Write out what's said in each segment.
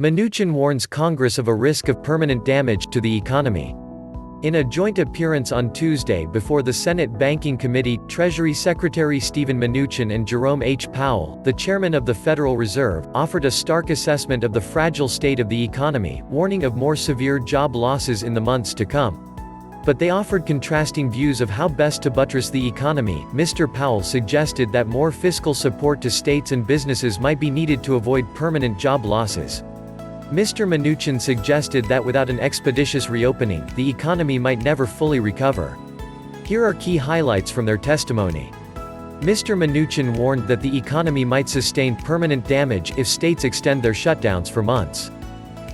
Mnuchin warns Congress of a risk of permanent damage to the economy. In a joint appearance on Tuesday before the Senate Banking Committee, Treasury Secretary Stephen Mnuchin and Jerome H. Powell, the chairman of the Federal Reserve, offered a stark assessment of the fragile state of the economy, warning of more severe job losses in the months to come. But they offered contrasting views of how best to buttress the economy. Mr. Powell suggested that more fiscal support to states and businesses might be needed to avoid permanent job losses. Mr. Mnuchin suggested that without an expeditious reopening, the economy might never fully recover. Here are key highlights from their testimony. Mr. Mnuchin warned that the economy might sustain permanent damage if states extend their shutdowns for months.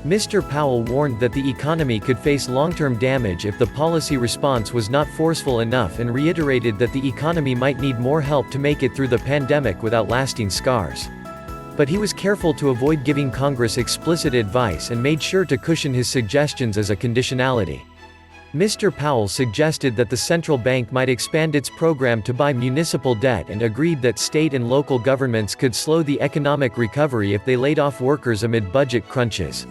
Mr. Powell warned that the economy could face long-term damage if the policy response was not forceful enough and reiterated that the economy might need more help to make it through the pandemic without lasting scars. But he was careful to avoid giving Congress explicit advice and made sure to cushion his suggestions as a conditionality. Mr. Powell suggested that the central bank might expand its program to buy municipal debt and agreed that state and local governments could slow the economic recovery if they laid off workers amid budget crunches.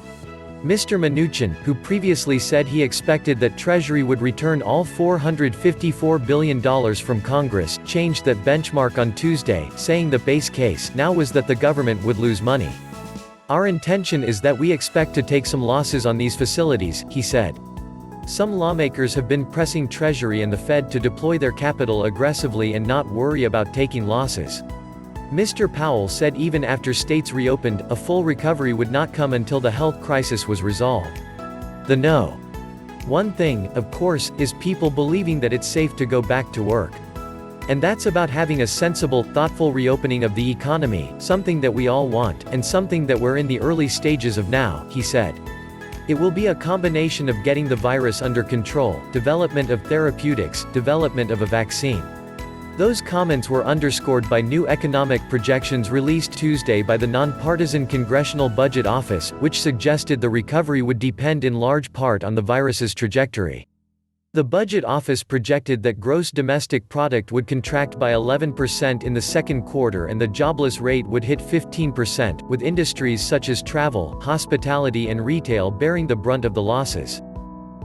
Mr. Mnuchin, who previously said he expected that Treasury would return all $454 billion from Congress, changed that benchmark on Tuesday, saying the base case now was that the government would lose money. "Our intention is that we expect to take some losses on these facilities," he said. Some lawmakers have been pressing Treasury and the Fed to deploy their capital aggressively and not worry about taking losses. Mr. Powell said even after states reopened, a full recovery would not come until the health crisis was resolved. The no. One thing, of course, is people believing that it's safe to go back to work. And that's about having a sensible, thoughtful reopening of the economy, something that we all want, and something that we're in the early stages of now, he said. It will be a combination of getting the virus under control, development of therapeutics, development of a vaccine. Those comments were underscored by new economic projections released Tuesday by the nonpartisan Congressional Budget Office, which suggested the recovery would depend in large part on the virus's trajectory. The Budget Office projected that gross domestic product would contract by 11% in the second quarter and the jobless rate would hit 15%, with industries such as travel, hospitality and retail bearing the brunt of the losses.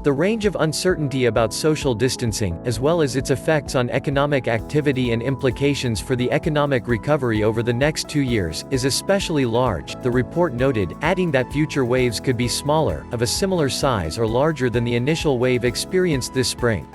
The range of uncertainty about social distancing, as well as its effects on economic activity and implications for the economic recovery over the next 2 years, is especially large, the report noted, adding that future waves could be smaller, of a similar size or larger than the initial wave experienced this spring.